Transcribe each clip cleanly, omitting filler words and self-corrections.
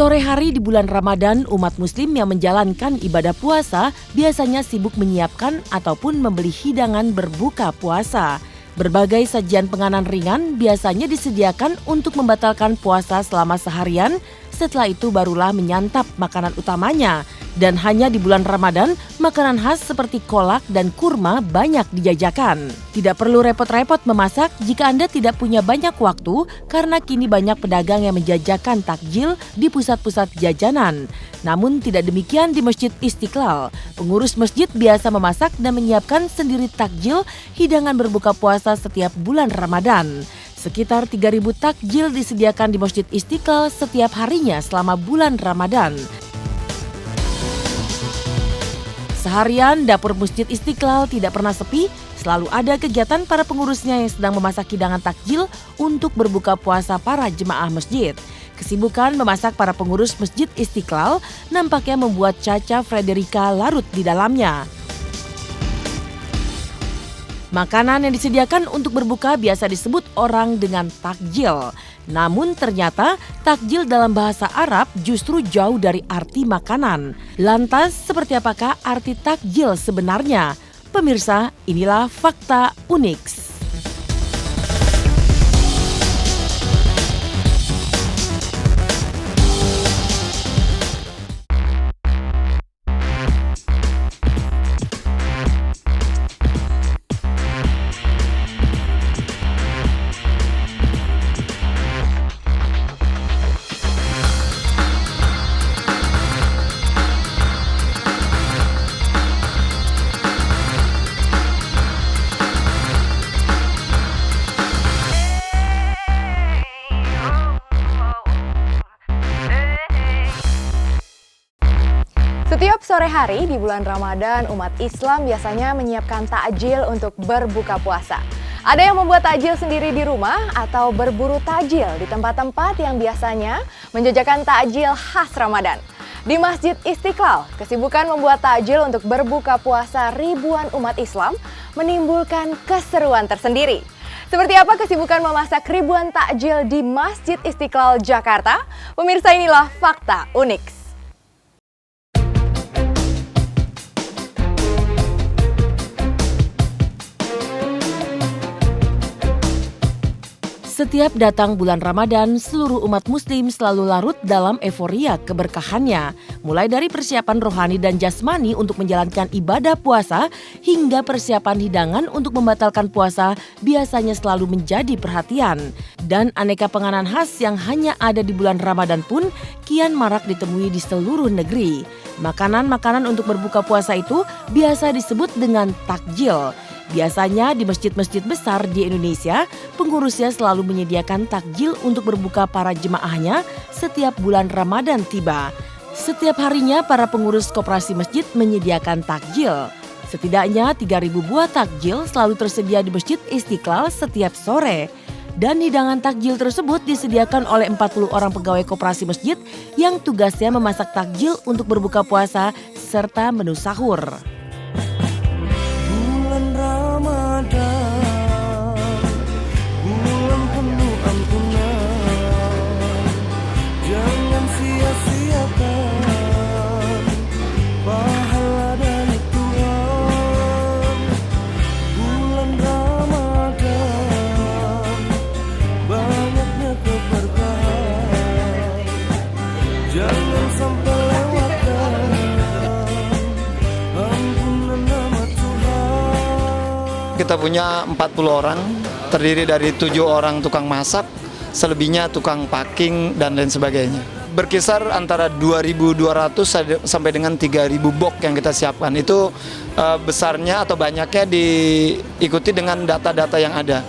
Sore hari di bulan Ramadan, umat muslim yang menjalankan ibadah puasa biasanya sibuk menyiapkan ataupun membeli hidangan berbuka puasa. Berbagai sajian penganan ringan biasanya disediakan untuk membatalkan puasa selama seharian, setelah itu barulah menyantap makanan utamanya. Dan hanya di bulan Ramadan, makanan khas seperti kolak dan kurma banyak dijajakan. Tidak perlu repot-repot memasak jika Anda tidak punya banyak waktu, karena kini banyak pedagang yang menjajakan takjil di pusat-pusat jajanan. Namun tidak demikian di Masjid Istiqlal. Pengurus masjid biasa memasak dan menyiapkan sendiri takjil hidangan berbuka puasa setiap bulan Ramadan. Sekitar 3.000 takjil disediakan di Masjid Istiqlal setiap harinya selama bulan Ramadan. Seharian dapur Masjid Istiqlal tidak pernah sepi, selalu ada kegiatan para pengurusnya yang sedang memasak hidangan takjil untuk berbuka puasa para jemaah masjid. Kesibukan memasak para pengurus Masjid Istiqlal nampaknya membuat Caca Frederica larut di dalamnya. Makanan yang disediakan untuk berbuka biasa disebut orang dengan takjil. Namun ternyata takjil dalam bahasa Arab justru jauh dari arti makanan. Lantas seperti apakah arti takjil sebenarnya? Pemirsa, inilah fakta unik. Setiap sore hari di bulan Ramadan, umat Islam biasanya menyiapkan takjil untuk berbuka puasa. Ada yang membuat takjil sendiri di rumah atau berburu takjil di tempat-tempat yang biasanya menjajakan takjil khas Ramadan. Di Masjid Istiqlal, kesibukan membuat takjil untuk berbuka puasa ribuan umat Islam menimbulkan keseruan tersendiri. Seperti apa kesibukan memasak ribuan takjil di Masjid Istiqlal, Jakarta? Pemirsa, inilah fakta unik. Setiap datang bulan Ramadan, seluruh umat muslim selalu larut dalam euforia keberkahannya. Mulai dari persiapan rohani dan jasmani untuk menjalankan ibadah puasa, hingga persiapan hidangan untuk membatalkan puasa biasanya selalu menjadi perhatian. Dan aneka penganan khas yang hanya ada di bulan Ramadan pun kian marak ditemui di seluruh negeri. Makanan-makanan untuk berbuka puasa itu biasa disebut dengan takjil. Biasanya di masjid-masjid besar di Indonesia, pengurusnya selalu menyediakan takjil untuk berbuka para jemaahnya setiap bulan Ramadan tiba. Setiap harinya para pengurus koperasi masjid menyediakan takjil. Setidaknya 3.000 buah takjil selalu tersedia di Masjid Istiqlal setiap sore. Dan hidangan takjil tersebut disediakan oleh 40 orang pegawai koperasi masjid yang tugasnya memasak takjil untuk berbuka puasa serta menu sahur. Bulan penuh ampunan, jangan sia-siakan pahala dari Tuhan. Bulan Ramadan, banyaknya keberkahan, jangan sampai lewatkan ampunan nama Tuhan. Kita punya 40 orang, terdiri dari 7 orang tukang masak, selebihnya tukang packing dan lain sebagainya. Berkisar antara 2.200 sampai dengan 3.000 box yang kita siapkan. Itu besarnya atau banyaknya diikuti dengan data-data yang ada.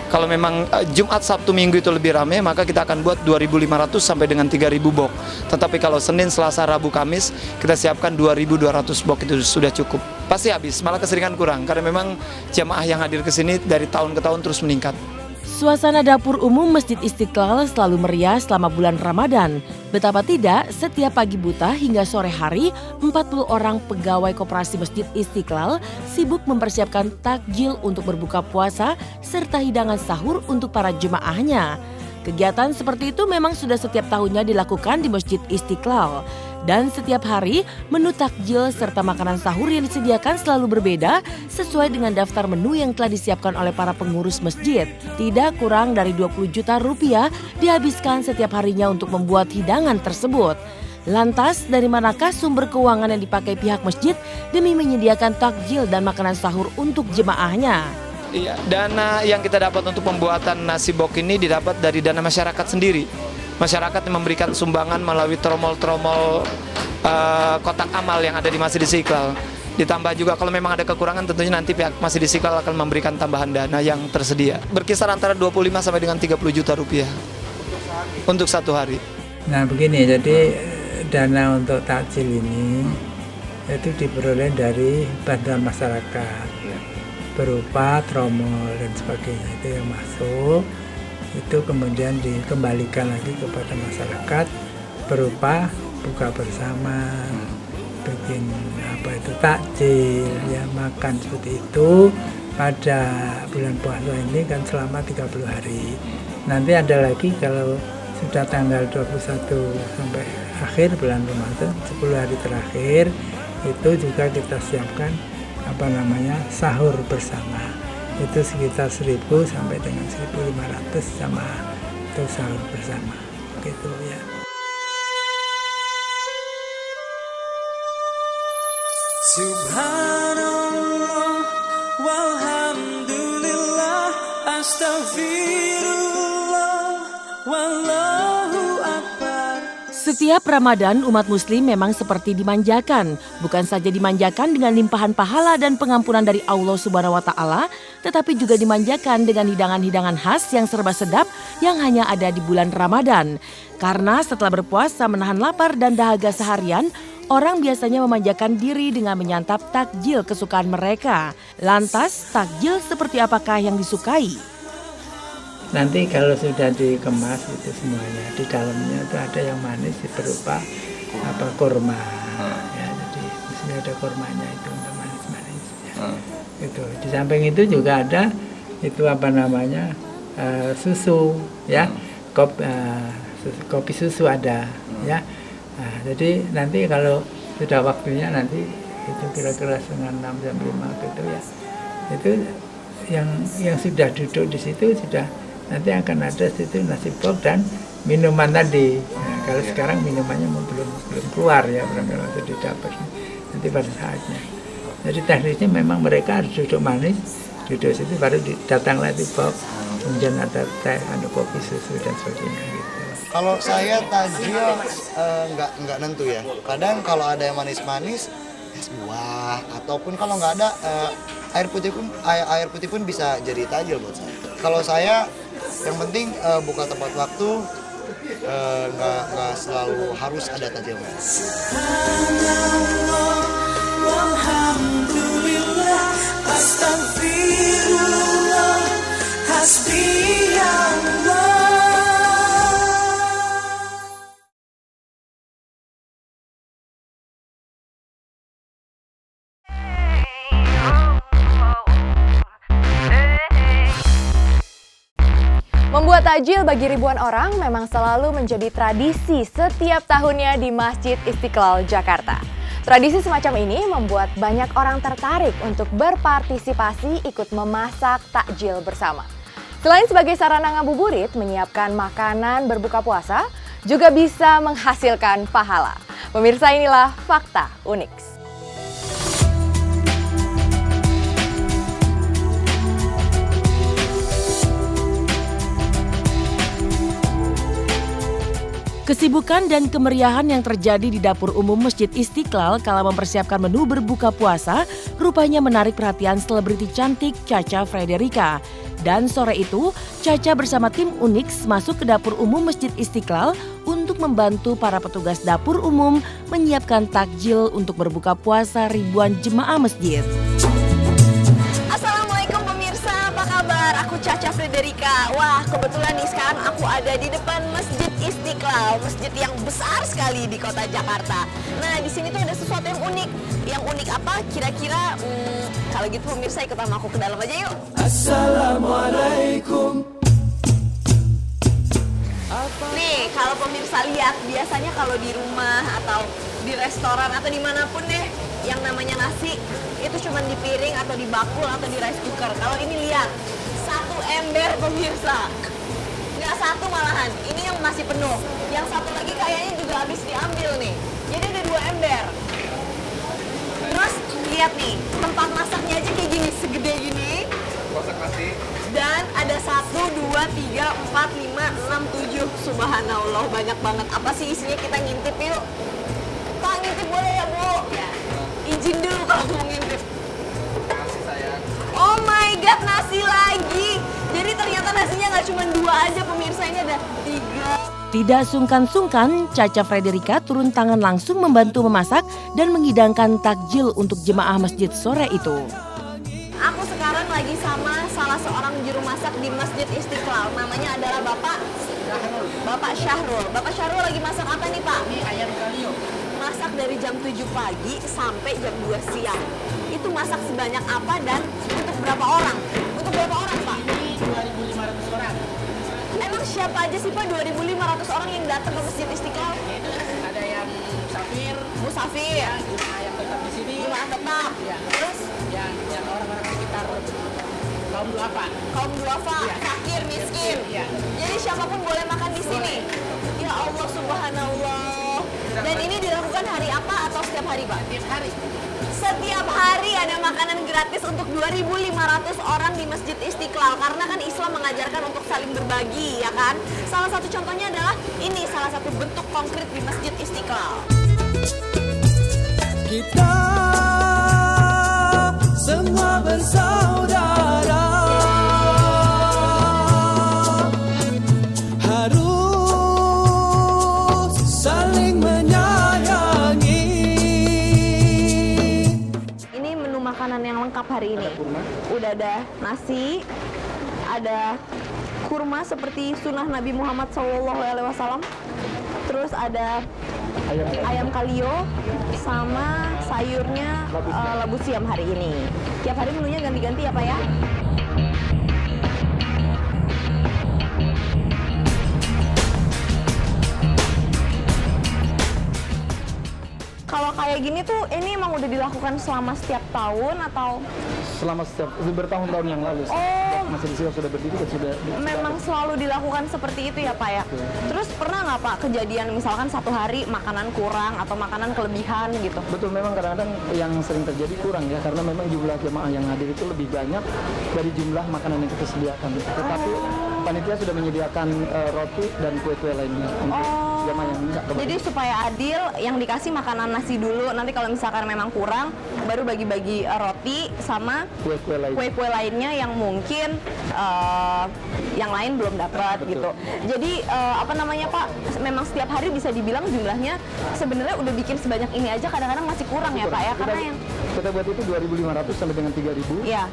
Kalau memang Jumat, Sabtu, Minggu itu lebih ramai, maka kita akan buat 2.500 sampai dengan 3.000 box. Tetapi kalau Senin, Selasa, Rabu, Kamis, kita siapkan 2.200 box, itu sudah cukup. Pasti habis, malah keseringan kurang, karena memang jamaah yang hadir ke sini dari tahun ke tahun terus meningkat. Suasana dapur umum Masjid Istiqlal selalu meriah selama bulan Ramadan. Betapa tidak, setiap pagi buta hingga sore hari, 40 orang pegawai koperasi Masjid Istiqlal sibuk mempersiapkan takjil untuk berbuka puasa serta hidangan sahur untuk para jemaahnya. Kegiatan seperti itu memang sudah setiap tahunnya dilakukan di Masjid Istiqlal. Dan setiap hari menu takjil serta makanan sahur yang disediakan selalu berbeda sesuai dengan daftar menu yang telah disiapkan oleh para pengurus masjid. Tidak kurang dari 20 juta rupiah dihabiskan setiap harinya untuk membuat hidangan tersebut. Lantas dari manakah sumber keuangan yang dipakai pihak masjid demi menyediakan takjil dan makanan sahur untuk jemaahnya? Iya, dana yang kita dapat untuk pembuatan nasi bok ini didapat dari dana masyarakat sendiri. Masyarakat yang memberikan sumbangan melalui tromol-tromol kotak amal yang ada di Masjid Istiqlal. Ditambah juga kalau memang ada kekurangan tentunya nanti pihak Masjid Istiqlal akan memberikan tambahan dana yang tersedia. Berkisar antara 25 sampai dengan 30 juta rupiah untuk satu hari. Nah begini, jadi dana untuk takjil ini itu diperoleh dari bantuan masyarakat berupa tromol dan sebagainya itu yang masuk. Itu kemudian dikembalikan lagi kepada masyarakat berupa buka bersama, bikin takjil, ya makan seperti itu pada bulan puasa ini kan selama 30 hari. Nanti ada lagi kalau sudah tanggal 21 sampai akhir bulan Ramadan, 10 hari terakhir itu juga kita siapkan sahur bersama. Itu sekitar 1.000 sampai dengan 1.500 sama itu sahur bersama gitu ya. Subhanallah walhamdulillah astaghfirullah wallahu akbar. Setiap Ramadan umat muslim memang seperti dimanjakan. Bukan saja dimanjakan dengan limpahan pahala dan pengampunan dari Allah Subhanahu wa Ta'ala, tetapi juga dimanjakan dengan hidangan-hidangan khas yang serba sedap yang hanya ada di bulan Ramadan. Karena setelah berpuasa menahan lapar dan dahaga seharian, orang biasanya memanjakan diri dengan menyantap takjil kesukaan mereka. Lantas, takjil seperti apakah yang disukai? Nanti kalau sudah dikemas itu semuanya di dalamnya itu ada yang manis berupa kurma. Ya, jadi mestinya ada kurmanya itu untuk manis-manis. Ya. Itu di samping itu juga ada itu susu ya, kopi susu ada ya. Nah, jadi nanti kalau sudah waktunya nanti itu kira-kira setengah 6 jam 5 gitu ya. Itu yang sudah duduk di situ sudah nanti akan ada situ nasi bok dan minuman tadi. Nah, kalau sekarang minumannya belum keluar ya, barangkali itu didapat nanti pada saatnya. Jadi teknisnya memang mereka harus duduk manis, duduk situ baru datang nasi bok, kemudian ada teh, ada kopi susu dan sebagainya gitu. Kalau saya takjil nggak nentu ya. Kadang kalau ada yang manis-manis es buah ataupun kalau nggak ada air putih pun bisa jadi takjil buat saya. Kalau saya yang penting buka tepat waktu, nggak selalu harus ada takjilnya. Subhanallah walhamdulillah astaghfirullah hasbiyallah. Membuat takjil bagi ribuan orang memang selalu menjadi tradisi setiap tahunnya di Masjid Istiqlal, Jakarta. Tradisi semacam ini membuat banyak orang tertarik untuk berpartisipasi ikut memasak takjil bersama. Selain sebagai sarana ngabuburit, menyiapkan makanan berbuka puasa juga bisa menghasilkan pahala. Pemirsa, inilah Fakta Unik. Kesibukan dan kemeriahan yang terjadi di dapur umum Masjid Istiqlal kala mempersiapkan menu berbuka puasa rupanya menarik perhatian selebriti cantik Cha-Cha Frederica. Dan sore itu, Cha-Cha bersama tim Unix masuk ke dapur umum Masjid Istiqlal untuk membantu para petugas dapur umum menyiapkan takjil untuk berbuka puasa ribuan jemaah masjid. Assalamualaikum pemirsa, apa kabar? Aku Cha-Cha Frederica. Wah, kebetulan nih sekarang aku ada di depan Masjid Istiqlal, masjid yang besar sekali di kota Jakarta. Nah, di sini tuh ada sesuatu yang unik. Yang unik apa? Kira-kira kalau gitu pemirsa ikut sama aku ke dalam aja yuk. Assalamualaikum. Kalau pemirsa lihat, biasanya kalau di rumah atau di restoran atau dimanapun deh, yang namanya nasi itu cuma di piring atau di bakul atau di rice cooker. Kalau ini lihat, satu ember pemirsa. Nggak satu malahan, ini yang masih penuh. Yang satu lagi kayaknya juga habis diambil nih. Jadi ada 2 ember. Terus lihat nih, tempat masaknya aja kayak gini, segede gini. Dan ada 1, 2, 3, 4, 5, 6, 7. Subhanallah, banyak banget. Apa sih isinya, kita ngintip yuk. Pak, ngintip boleh ya, Bu? Ya. Izin dulu kalau mau ngintip. Nasi sayang. Oh my god, nasi lagi. Jadi ternyata nasinya nggak cuma 2 aja pemirsa, ini ada 3. Tidak sungkan-sungkan, Caca Frederika turun tangan langsung membantu memasak dan menghidangkan takjil untuk jemaah masjid sore itu. Aku sekarang lagi sama salah seorang juru masak di Masjid Istiqlal. Namanya adalah Bapak Syahrul. Bapak Syahrul lagi masak apa nih, Pak? Ini ayam kalio. Masak dari jam 7 pagi sampai jam 2 siang. Itu masak sebanyak apa dan untuk berapa orang? Untuk berapa orang, Pak? Ini 2.500 orang. Emang siapa aja sih, Pak, 2.500 orang yang datang ke Masjid Istiqlal? Itu ada yang musafir, Musafir. yang tetap di sini. Jemaah tetap. Ya. Terus Yang orang-orang sekitar kaum duafa. kaum duafa, Iya. fakir, miskin. Iya. Jadi siapapun boleh makan di sini. Ya Allah, subhanallah. Dan ini dilakukan hari apa atau setiap hari, Pak? Setiap hari. Setiap hari ada makanan gratis untuk 2.500 orang di Masjid Istiqlal. Karena kan Islam mengajarkan untuk saling berbagi, ya kan? Salah satu contohnya adalah ini, salah satu bentuk konkret di Masjid Istiqlal. Kita semua bersaudara, harus saling menyayangi. Ini menu makanan yang lengkap hari ini. Udah ada nasi, ada kurma seperti sunnah Nabi Muhammad SAW. Terus ada ayam kalio sama sayurnya labu siam hari ini. Tiap hari menunya ganti-ganti ya, Pak ya? Kalau kayak gini tuh, ini emang udah dilakukan selama setiap tahun atau? Selama bertahun-tahun yang lalu. Oh, Masih di sini sudah berdiri kan sudah. memang selalu dilakukan seperti itu ya, Pak ya? Terus pernah nggak, Pak, kejadian misalkan satu hari makanan kurang atau makanan kelebihan gitu? Betul, memang kadang-kadang yang sering terjadi kurang ya, karena memang jumlah jemaah yang hadir itu lebih banyak dari jumlah makanan yang kita sediakan. Tetapi panitia sudah menyediakan roti dan kue-kue lainnya untuk jemaah yang minta. Jadi supaya adil, yang dikasih makanan nasi dulu, nanti kalau misalkan memang kurang, baru bagi-bagi roti sama Kue-kue lainnya. kue-kue lainnya yang mungkin yang lain belum dapat Betul. gitu. Jadi apa namanya, Pak, memang setiap hari bisa dibilang jumlahnya sebenarnya udah bikin sebanyak ini aja kadang-kadang masih kurang ya, Pak ya, karena yang Kita buat itu 2.500 sampai dengan 3.000. Iya.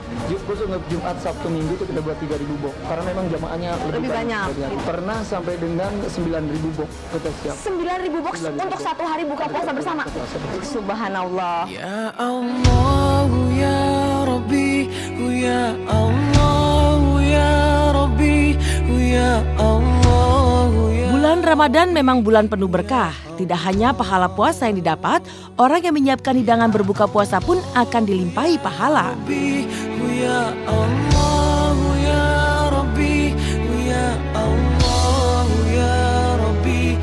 Khusus untuk Jumat, Sabtu, Minggu itu kita buat 3.000 box. Karena memang jamaahnya Lebih banyak. Pernah sampai dengan 9.000 box kita siap. 9.000 box 9.000 untuk box. satu hari buka puasa bersama. Subhanallah. Ya Allah, ya Rabbi, ya Allah, ya Rabbi, ya Allah, ya. Bulan Ramadan memang bulan penuh berkah. Tidak hanya pahala puasa yang didapat, orang yang menyiapkan hidangan berbuka puasa pun akan dilimpahi pahala. Rabbi, ya Allah, ya Rabbi, ya Allah, ya Rabbi,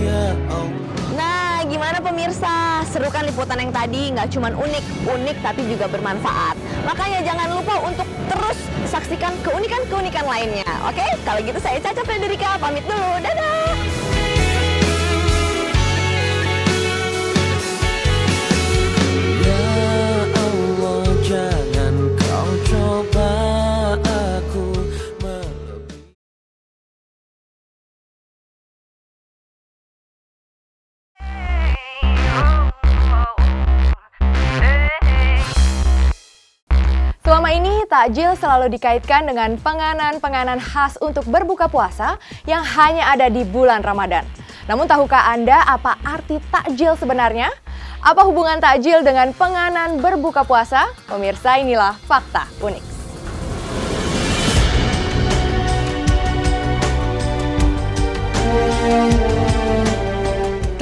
ya Allah. Nah, gimana pemirsa? Seru kan liputan yang tadi? Nggak cuma unik tapi juga bermanfaat. Makanya jangan lupa untuk terus saksikan keunikan-keunikan lainnya. Oke? Kalau gitu saya Caca Frederika pamit dulu. Dadah! Ya Allah, jangan kau coba aku melebihi. Selama ini takjil selalu dikaitkan dengan penganan-penganan khas untuk berbuka puasa yang hanya ada di bulan Ramadan. Namun tahukah Anda apa arti takjil sebenarnya? Apa hubungan takjil dengan penganan berbuka puasa? Pemirsa, inilah fakta unik.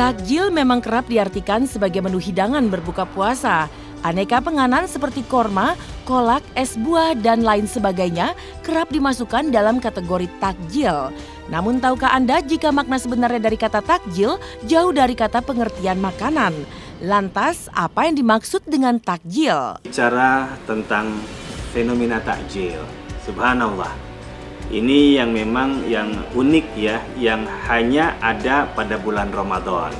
Takjil memang kerap diartikan sebagai menu hidangan berbuka puasa. Aneka penganan seperti korma, kolak, es buah, dan lain sebagainya kerap dimasukkan dalam kategori takjil. Namun tahukah Anda jika makna sebenarnya dari kata takjil jauh dari kata pengertian makanan? Lantas, apa yang dimaksud dengan takjil? Bicara tentang fenomena takjil, subhanallah. Ini yang memang yang unik ya, yang hanya ada pada bulan Ramadan.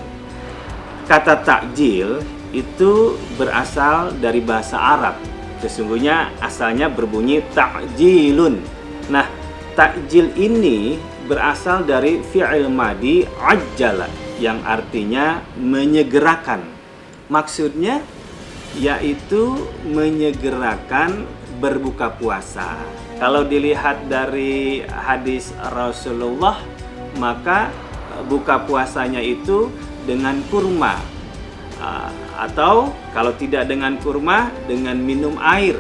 Kata takjil itu berasal dari bahasa Arab. Sesungguhnya asalnya berbunyi ta'jilun. Nah, takjil ini berasal dari fi'il madi ajjala yang artinya menyegerakan. Maksudnya yaitu menyegerakan berbuka puasa. Kalau dilihat dari hadis Rasulullah, maka buka puasanya itu dengan kurma. Atau kalau tidak dengan kurma, dengan minum air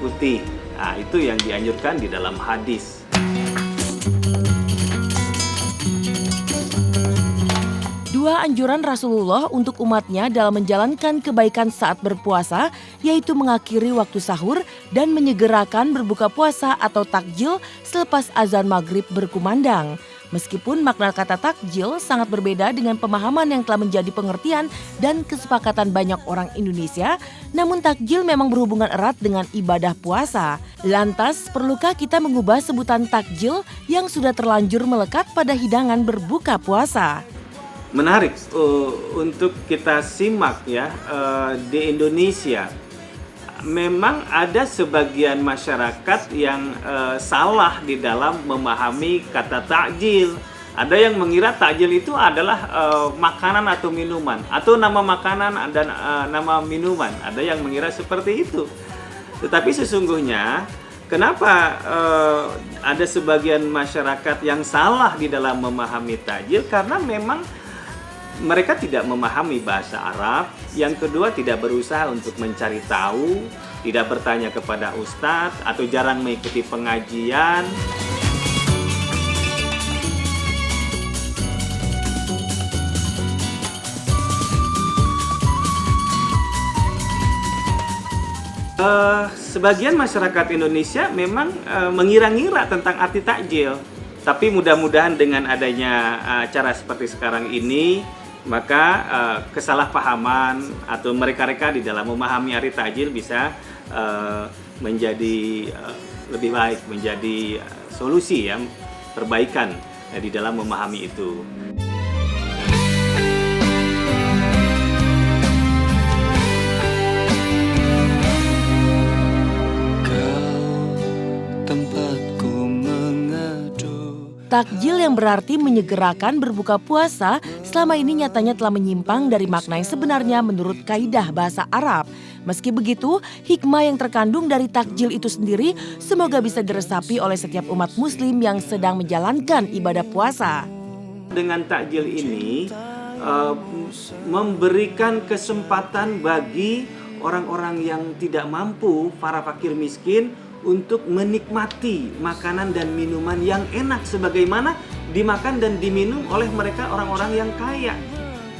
putih. Nah, itu yang dianjurkan di dalam hadis. Dua anjuran Rasulullah untuk umatnya dalam menjalankan kebaikan saat berpuasa, yaitu mengakhiri waktu sahur dan menyegerakan berbuka puasa atau takjil selepas azan maghrib berkumandang. Meskipun makna kata takjil sangat berbeda dengan pemahaman yang telah menjadi pengertian dan kesepakatan banyak orang Indonesia, namun takjil memang berhubungan erat dengan ibadah puasa. Lantas, perlukah kita mengubah sebutan takjil yang sudah terlanjur melekat pada hidangan berbuka puasa? Menarik untuk kita simak ya, di Indonesia. Memang ada sebagian masyarakat yang salah di dalam memahami kata takjil. Ada yang mengira takjil itu adalah makanan atau minuman, atau nama makanan dan nama minuman. Ada yang mengira seperti itu. Tetapi sesungguhnya kenapa ada sebagian masyarakat yang salah di dalam memahami takjil? Karena memang mereka tidak memahami bahasa Arab. Yang kedua, tidak berusaha untuk mencari tahu, tidak bertanya kepada ustadz, atau jarang mengikuti pengajian. Sebagian masyarakat Indonesia memang mengira-ngira tentang arti takjil. Tapi mudah-mudahan dengan adanya acara seperti sekarang ini, maka kesalahpahaman atau mereka-reka di dalam memahami arti takjil bisa menjadi lebih baik, menjadi solusi ya, perbaikan di dalam memahami itu. Takjil yang berarti menyegerakan berbuka puasa selama ini nyatanya telah menyimpang dari makna yang sebenarnya menurut kaidah bahasa Arab. Meski begitu, hikmah yang terkandung dari takjil itu sendiri semoga bisa diresapi oleh setiap umat muslim yang sedang menjalankan ibadah puasa. Dengan takjil ini memberikan kesempatan bagi orang-orang yang tidak mampu, para fakir miskin, untuk menikmati makanan dan minuman yang enak sebagaimana dimakan dan diminum oleh mereka orang-orang yang kaya.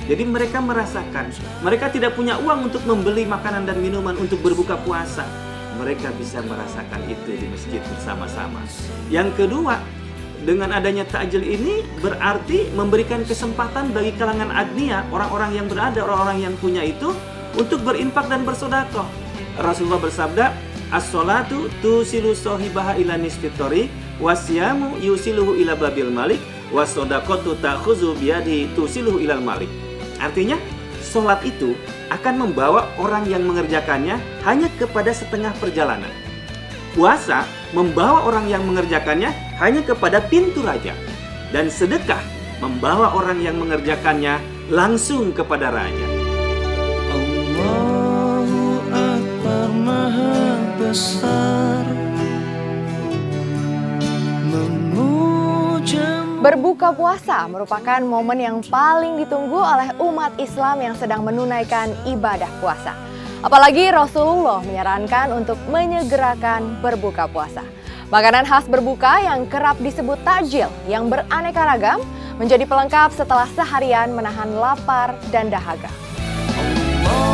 Jadi mereka merasakan, mereka tidak punya uang untuk membeli makanan dan minuman untuk berbuka puasa. Mereka bisa merasakan itu di masjid bersama-sama. Yang kedua, dengan adanya takjil ini berarti memberikan kesempatan bagi kalangan agnia, orang-orang yang berada, orang-orang yang punya itu, untuk berinfak dan bersedekah. Rasulullah bersabda, as-sholatu tusilu sohibaha ila nisfit thoriq, wasyamu yusiluhu ila babil malik, wasodaqatu ta'khuzu biyadihi tusiluhu ilal malik. Artinya, sholat itu akan membawa orang yang mengerjakannya hanya kepada setengah perjalanan. Puasa membawa orang yang mengerjakannya hanya kepada pintu raja. Dan sedekah membawa orang yang mengerjakannya langsung kepada raja. Allahu Akbar Maha Besar, Berbuka puasa merupakan momen yang paling ditunggu oleh umat Islam yang sedang menunaikan ibadah puasa. Apalagi Rasulullah menyarankan untuk menyegerakan berbuka puasa. Makanan khas berbuka yang kerap disebut takjil yang beraneka ragam menjadi pelengkap setelah seharian menahan lapar dan dahaga. Allah